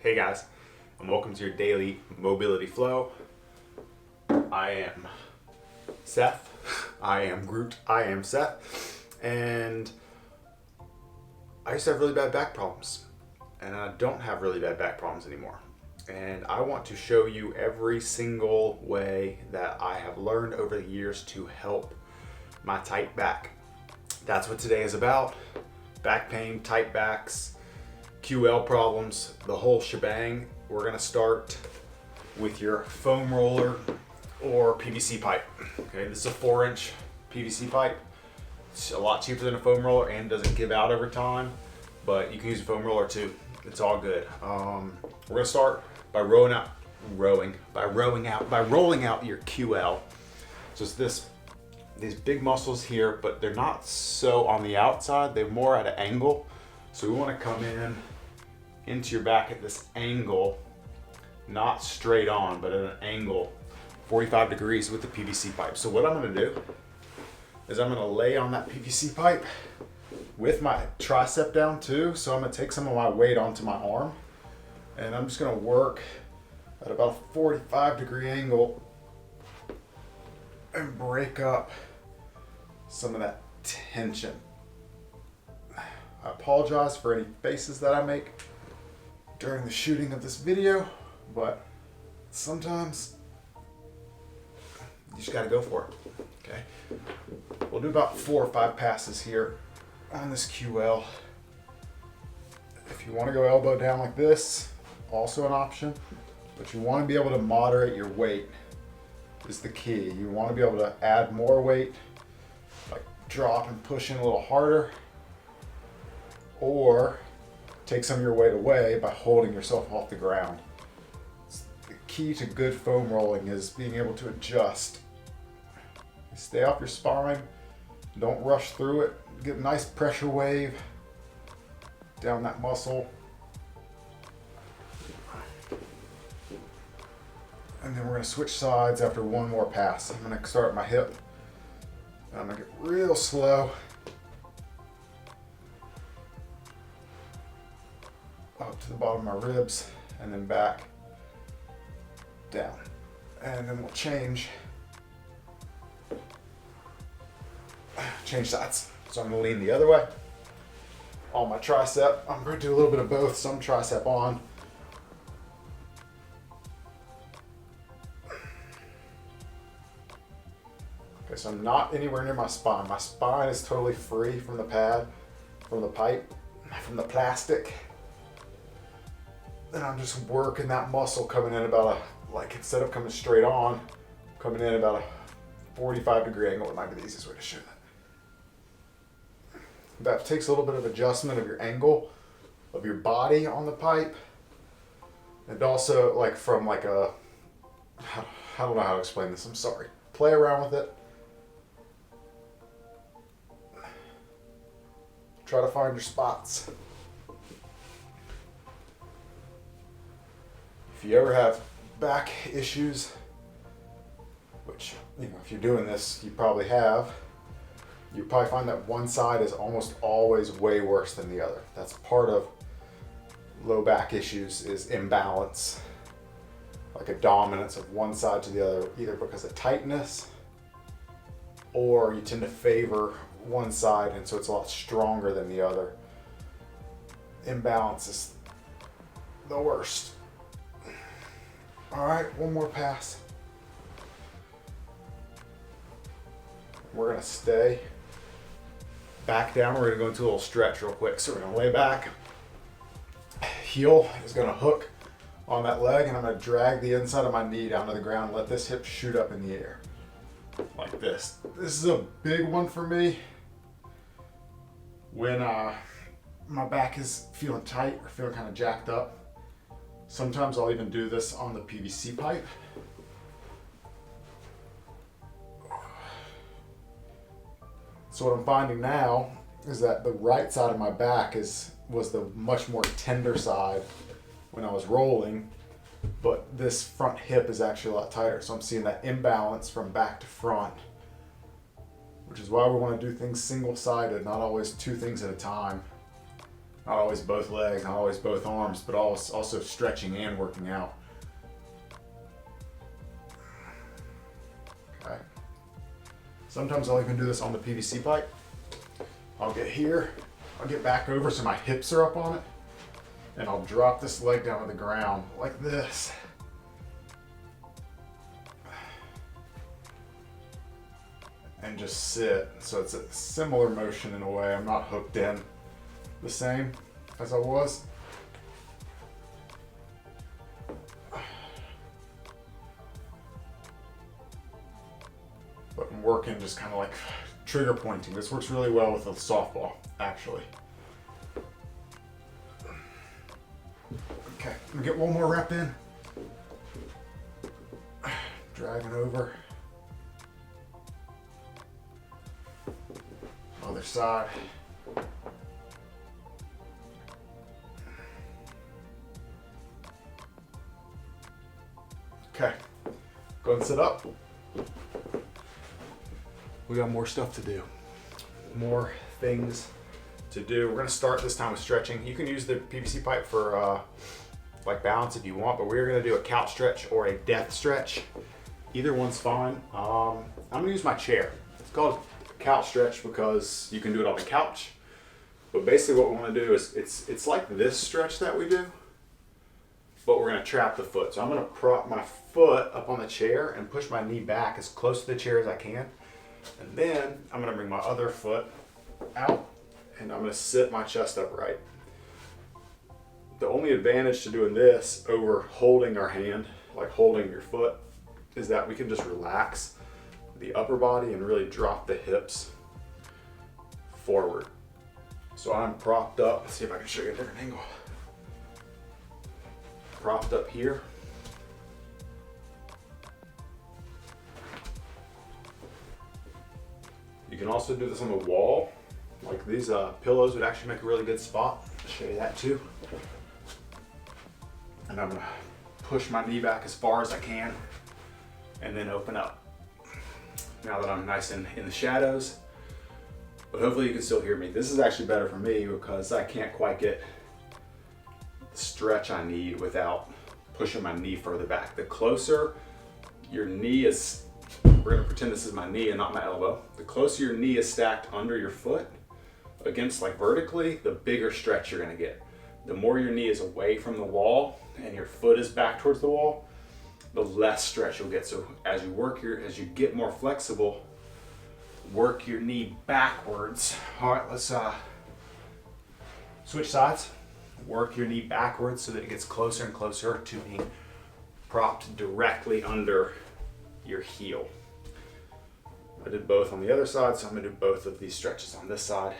Hey guys, and welcome to your daily mobility flow. I am Seth. I am Groot. I am Seth. And I used to have really bad back problems. And I don't have really bad back problems anymore. And I want to show you every single way that I have learned over the years to help my tight back. That's what today is about. Back pain, tight backs, QL problems, the whole shebang. We're gonna start with your foam roller or PVC pipe. Okay, this is a 4-inch PVC pipe. It's a lot cheaper than a foam roller and doesn't give out over time, but you can use a foam roller too. It's all good. We're gonna start by rolling out your QL. Just these big muscles here, but they're not so on the outside, they're more at an angle. So we want to come into your back at this angle, not straight on, but at an angle, 45 degrees with the PVC pipe. So what I'm going to do is I'm going to lay on that PVC pipe with my tricep down too. So I'm going to take some of my weight onto my arm, and I'm just going to work at about a 45-degree angle and break up some of that tension. I apologize for any faces that I make during the shooting of this video, but sometimes you just gotta go for it, okay? We'll do about 4 or 5 passes here on this QL. If you wanna go elbow down like this, also an option, but you wanna be able to moderate your weight is the key. You wanna be able to add more weight, like drop and push in a little harder, or take some of your weight away by holding yourself off the ground. The key to good foam rolling is being able to adjust. Stay off your spine, don't rush through it. Get a nice pressure wave down that muscle. And then we're gonna switch sides after one more pass. I'm gonna start at my hip, and I'm gonna get real slow. Up to the bottom of my ribs, and then back, down. And then we'll change sides. So I'm gonna lean the other way. On my tricep, I'm gonna do a little bit of both, some tricep on. Okay, so I'm not anywhere near my spine. My spine is totally free from the pad, from the pipe, from the plastic. And I'm just working that muscle coming in about instead of coming straight on, coming in about a 45-degree angle. It might be the easiest way to show that. That takes a little bit of adjustment of your angle of your body on the pipe. And also I don't know how to explain this, I'm sorry. Play around with it. Try to find your spots. If you ever have back issues, which, if you're doing this, you probably have, you probably find that one side is almost always way worse than the other. That's part of low back issues, is imbalance, like a dominance of one side to the other, either because of tightness, or you tend to favor one side, and so it's a lot stronger than the other. Imbalance is the worst. All right, one more pass. We're gonna stay back down. We're gonna go into a little stretch real quick. So we're gonna lay back. Heel is gonna hook on that leg, and I'm gonna drag the inside of my knee down to the ground and let this hip shoot up in the air. Like this. This is a big one for me when my back is feeling tight or feeling kind of jacked up. Sometimes I'll even do this on the PVC pipe. So what I'm finding now is that the right side of my back was the much more tender side when I was rolling, but this front hip is actually a lot tighter. So I'm seeing that imbalance from back to front, which is why we want to do things single-sided, not always 2 things at a time. Not always both legs, not always both arms, but also stretching and working out. Okay. Sometimes I'll even do this on the PVC pipe. I'll get here, I'll get back over so my hips are up on it, and I'll drop this leg down to the ground like this. And just sit. So it's a similar motion in a way. I'm not hooked in the same as I was. But I'm working just kind of like trigger pointing. This works really well with a softball, actually. Okay, I'm gonna get one more rep in. Dragging over. Other side. Okay, go ahead and sit up. We got more stuff to do. More things to do. We're gonna start this time with stretching. You can use the PVC pipe for like balance if you want, but we're gonna do a couch stretch or a death stretch. Either one's fine. I'm gonna use my chair. It's called couch stretch because you can do it on the couch. But basically what we wanna do is, it's like this stretch that we do, but we're gonna trap the foot. So I'm gonna prop my foot up on the chair and push my knee back as close to the chair as I can. And then I'm gonna bring my other foot out and I'm gonna sit my chest upright. The only advantage to doing this over holding our hand, like holding your foot, is that we can just relax the upper body and really drop the hips forward. So I'm propped up. Let's see if I can show you a different angle. Propped up here. You can also do this on the wall. Like these pillows would actually make a really good spot. I'll show you that too. And I'm gonna push my knee back as far as I can and then open up. Now that I'm nice in the shadows, but hopefully you can still hear me. This is actually better for me because I can't quite get the stretch I need without pushing my knee further back. The closer your knee is, we're gonna pretend this is my knee and not my elbow. The closer your knee is stacked under your foot against like vertically, the bigger stretch you're gonna get. The more your knee is away from the wall and your foot is back towards the wall, the less stretch you'll get. So as you get more flexible, work your knee backwards. All right, let's switch sides. Work your knee backwards so that it gets closer and closer to being propped directly under your heel. I did both on the other side, so I'm gonna do both of these stretches on this side.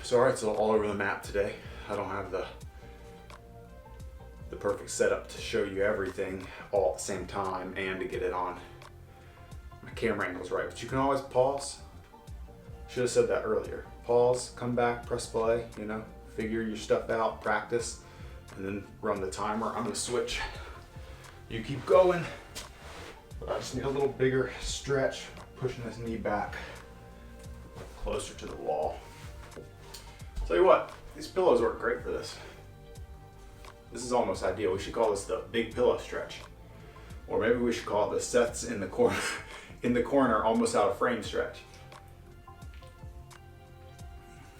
So all right, so all over the map today. I don't have the perfect setup to show you everything all at the same time and to get it on my camera angle's right, but you can always pause. Should have said that earlier. Pause, come back, press play, figure your stuff out, practice, and then run the timer. I'm gonna switch. You keep going, but I just need a little bigger stretch, pushing this knee back closer to the wall. Tell you what, these pillows work great for this. This is almost ideal. We should call this the big pillow stretch. Or maybe we should call it the Seth's in the corner, almost out of frame stretch.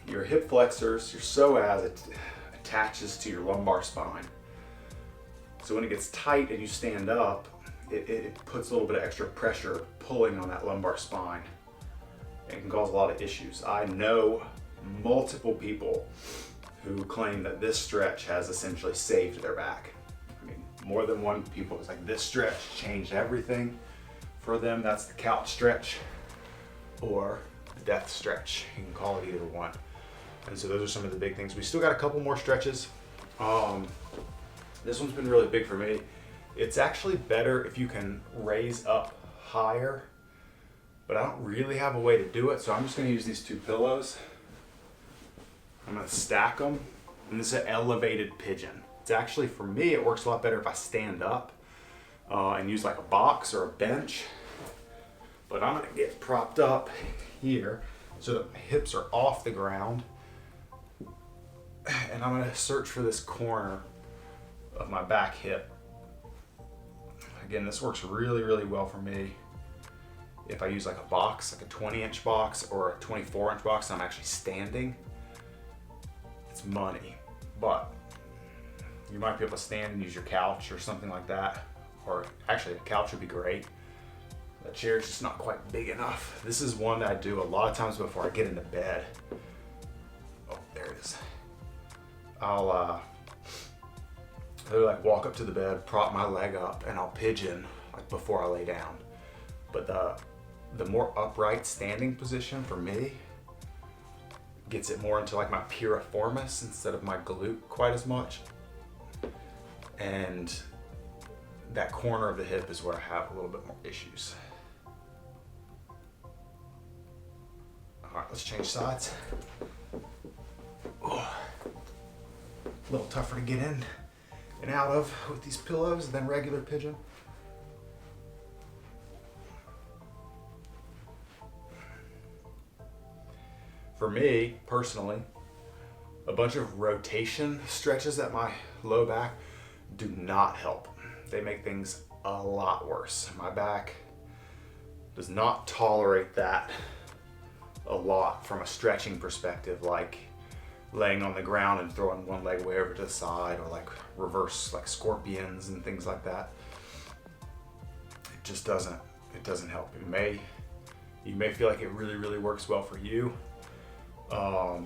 Your hip flexors, your psoas attaches to your lumbar spine. So when it gets tight and you stand up, it puts a little bit of extra pressure pulling on that lumbar spine. It can cause a lot of issues. I know multiple people who claim that this stretch has essentially saved their back. I mean, more than one people was like, this stretch changed everything for them. That's the couch stretch or the death stretch. You can call it either one. And so those are some of the big things. We still got a couple more stretches. This one's been really big for me. It's actually better if you can raise up higher, but I don't really have a way to do it. So I'm just gonna use these two pillows. I'm gonna stack them, and this is an elevated pigeon. It's actually, for me, it works a lot better if I stand up and use like a box or a bench. But I'm gonna get propped up here. so that my hips are off the ground. And I'm gonna search for this corner of my back hip. Again, this works really, really well for me if I use like a box, like a 20-inch box or a 24-inch box, and I'm actually standing. It's money, but you might be able to stand and use your couch or something like that. Or actually, a couch would be great. The chair's just not quite big enough. This is one that I do a lot of times before I get into bed. Oh, there it is. I'll like walk up to the bed, prop my leg up, and I'll pigeon like before I lay down. But the more upright standing position for me gets it more into like my piriformis instead of my glute quite as much. And that corner of the hip is where I have a little bit more issues. All right, let's change sides. Oh, a little tougher to get in and out of with these pillows than regular pigeon. For me, personally, a bunch of rotation stretches at my low back do not help. They make things a lot worse. My back does not tolerate that a lot from a stretching perspective, like laying on the ground and throwing one leg way over to the side, or like reverse like scorpions and things like that. It just doesn't help. You may feel like it really, really works well for you. But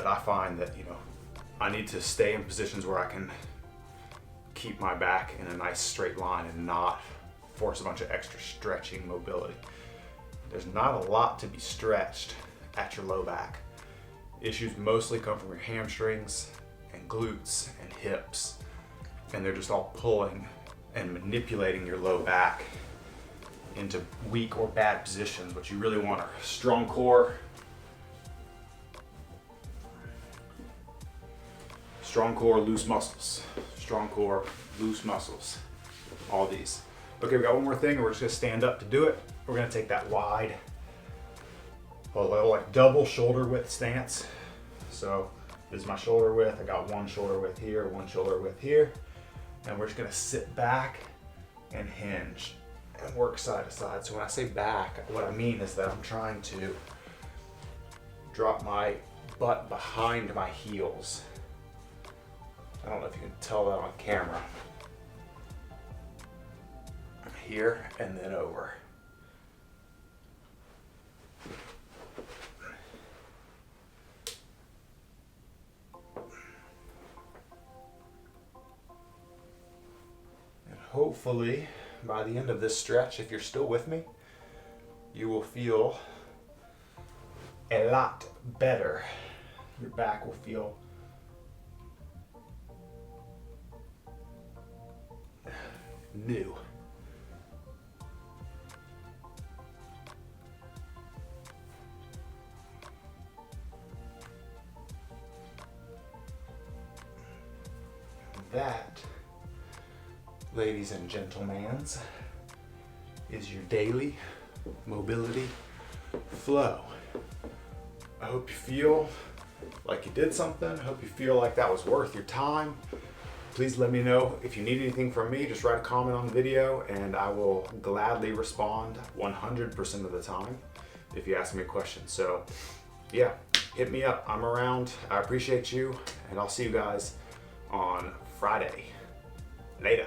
I find that, I need to stay in positions where I can keep my back in a nice straight line and not force a bunch of extra stretching mobility. There's not a lot to be stretched at your low back. Issues mostly come from your hamstrings and glutes and hips, and they're just all pulling and manipulating your low back into weak or bad positions. What you really want are strong core, loose muscles. Strong core, loose muscles. All these. Okay, we got one more thing, and we're just gonna stand up to do it. We're gonna take that wide, like double shoulder width stance. So this is my shoulder width. I got one shoulder width here, one shoulder width here. And we're just gonna sit back and hinge and work side to side. So when I say back, what I mean is that I'm trying to drop my butt behind my heels. I don't know if you can tell that on camera. Here and then over. And hopefully, by the end of this stretch, if you're still with me, you will feel a lot better. Your back will feel new. That, ladies and gentlemen, is your daily mobility flow. I hope you feel like you did something. I hope you feel like that was worth your time. Please let me know if you need anything from me. Just write a comment on the video and I will gladly respond 100% of the time if you ask me a question. So yeah, hit me up. I'm around. I appreciate you, and I'll see you guys on Friday. Later.